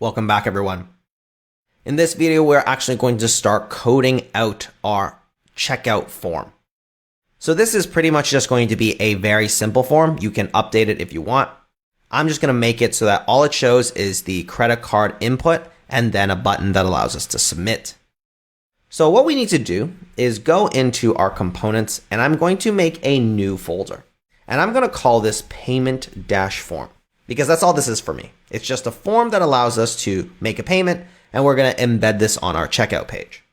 Welcome back, everyone. In this video, we're actually going to start coding out our checkout form. So this is pretty much just going to be a very simple form. You can update it if you want. I'm just going to make it so that all it shows is the credit card input and then a button that allows us to submit. So what we need to do is go into our components, and I'm going to make a new folder. And I'm going to call this payment-form because that's all this is for me. It's just a form that allows us to make a payment, and we're going to embed this on our checkout page.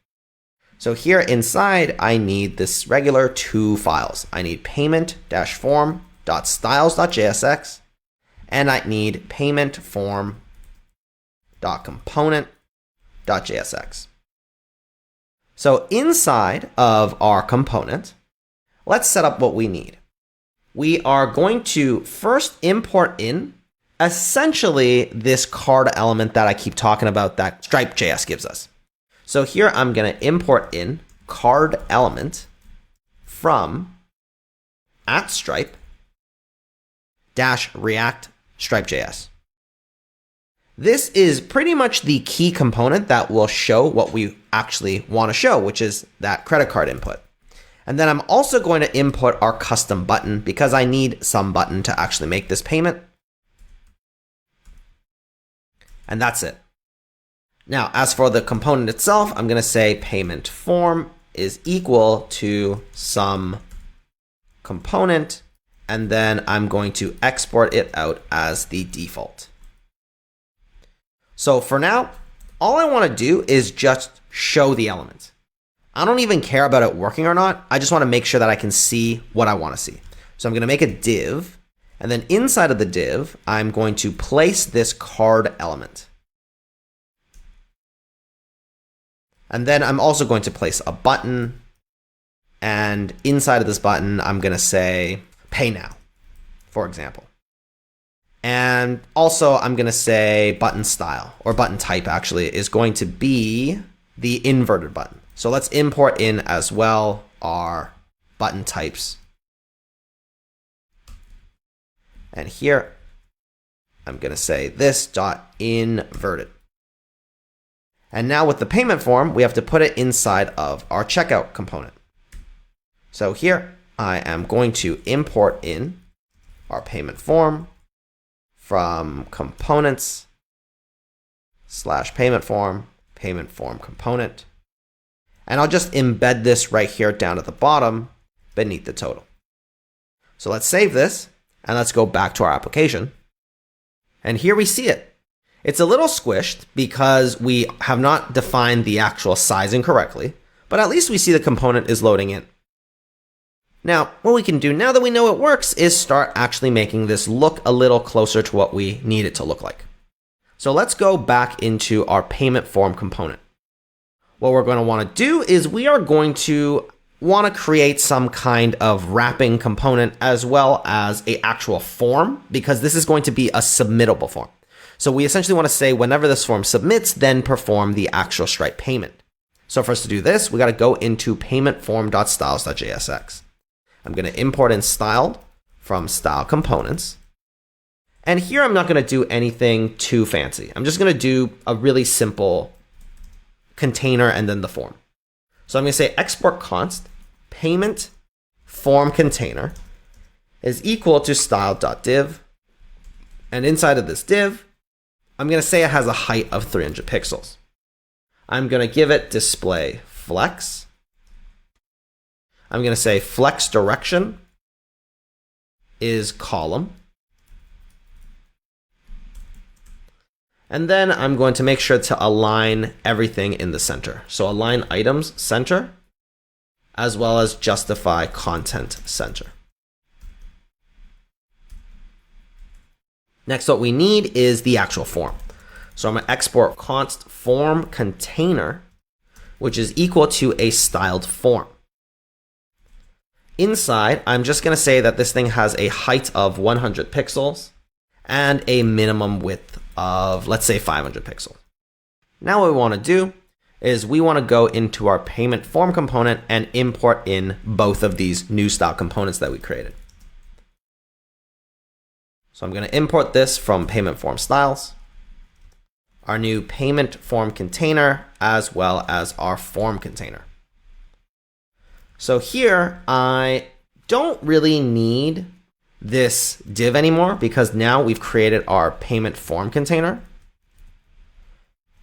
So here inside, I need this regular two files. I need payment-form.styles.jsx, and I need paymentform.component.jsx. So inside of our component, let's set up what we need. We are going to first import in essentially this card element that I keep talking about that Stripe.js gives us. So here I'm going to import in card element from @Stripe -React Stripe.js. This is pretty much the key component that will show what we actually want to show, which is that credit card input. And then I'm also going to import our custom button because I need some button to actually make this payment. And that's it. Now, as for the component itself, I'm going to say payment form is equal to some component, and then I'm going to export it out as the default. So for now, all I want to do is just show the element. I don't even care about it working or not. I just want to make sure that I can see what I want to see. So I'm going to make a div, and then inside of the div, I'm going to place this card element. And then I'm also going to place a button, and inside of this button, I'm going to say pay now, for example. And also I'm going to say button style, or button type actually, is going to be the inverted button. So let's import in as well our button types. And here I'm going to say this dot inverted. And now with the payment form, we have to put it inside of our checkout component. So here I am going to import in our payment form from components /payment form component. And I'll just embed this right here down at the bottom beneath the total. So let's save this and let's go back to our application. And here we see it. It's a little squished because we have not defined the actual sizing correctly, but at least we see the component is loading in. Now, what we can do now that we know it works is start actually making this look a little closer to what we need it to look like. So let's go back into our payment form component. What we're going to want to do is we are going to want to create some kind of wrapping component as well as an actual form, because this is going to be a submittable form. So we essentially want to say whenever this form submits, then perform the actual Stripe payment. So for us to do this, we got to go into paymentform.styles.jsx. I'm going to import in styled from style components. And here I'm not going to do anything too fancy. I'm just going to do a really simple container and then the form. So I'm going to say export const payment form container is equal to style.div. And inside of this div, I'm going to say it has a height of 300 pixels. I'm going to give it display flex. I'm going to say flex direction is column. And then I'm going to make sure to align everything in the center. So align items center, as well as justify content center. Next, what we need is the actual form. So I'm going to export const form container, which is equal to a styled form. Inside, I'm just going to say that this thing has a height of 100 pixels and a minimum width of, let's say, 500 pixels. Now what we want to do is we want to go into our payment form component and import in both of these new style components that we created. So I'm going to import this from payment form styles. our new payment form container, as well as our form container. So here, I don't really need this div anymore because now we've created our payment form container.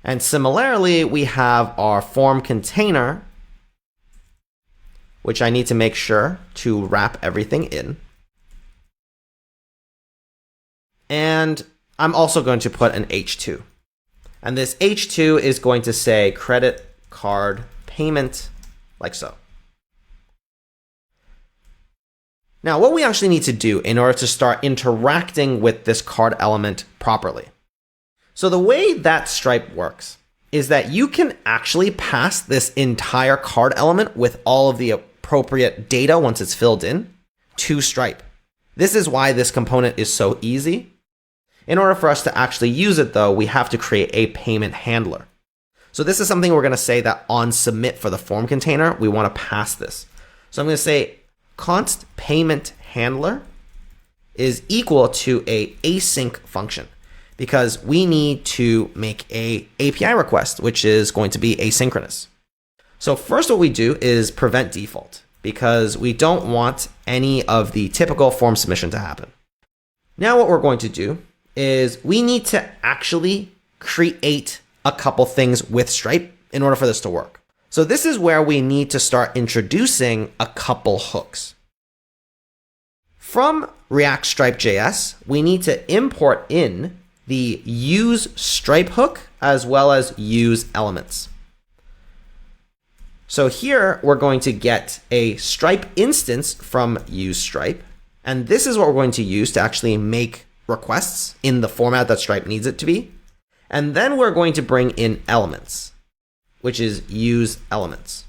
And similarly, we have our form container, which I need to make sure to wrap everything in. And I'm also going to put an H2. And this H2 is going to say credit card payment, like so. Now, what we actually need to do in order to start interacting with this card element properly. So the way that Stripe works is that you can actually pass this entire card element with all of the appropriate data once it's filled in to Stripe. This is why this component is so easy. In order for us to actually use it, though, we have to create a payment handler. So this is something we're going to say that on submit for the form container, we want to pass this. So I'm going to say const payment handler is equal to a async function because we need to make a API request, which is going to be asynchronous. So first what we do is prevent default because we don't want any of the typical form submission to happen. Now what we're going to do is we need to actually create a couple things with Stripe in order for this to work. So this is where we need to start introducing a couple hooks. From React Stripe.js, we need to import in the use Stripe hook as well as use elements. So here we're going to get a Stripe instance from use Stripe. And this is what we're going to use to actually make requests in the format that Stripe needs it to be. And then we're going to bring in elements, which is use elements.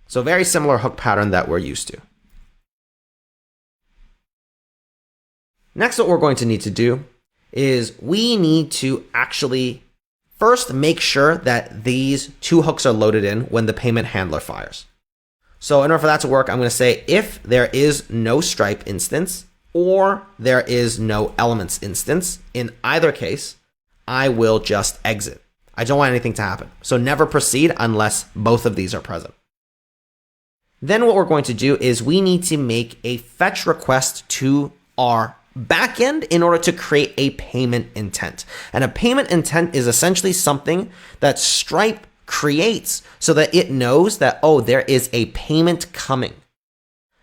So very similar hook pattern that we're used to. Next, what we're going to need to do is we need to actually first make sure that these two hooks are loaded in when the payment handler fires. So in order for that to work, I'm going to say if there is no Stripe instance or there is no elements instance, in either case, I will just exit. I don't want anything to happen. So never proceed unless both of these are present. Then what we're going to do is we need to make a fetch request to our backend in order to create a payment intent. And a payment intent is essentially something that Stripe creates so that it knows that, oh, there is a payment coming.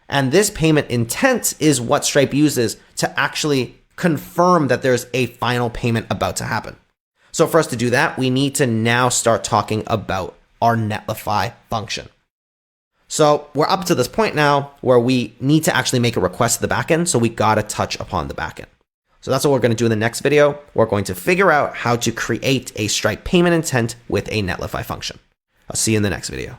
And this payment intent is what Stripe uses to actually confirm that there's a final payment about to happen. So for us to do that, we need to now start talking about our netlify function. So we're up to this point now where we need to actually make a request to the backend. So we got to touch upon the backend. So that's what we're going to do in the next video. We're going to figure out how to create a Stripe payment intent with a netlify function. I'll see you in the next video.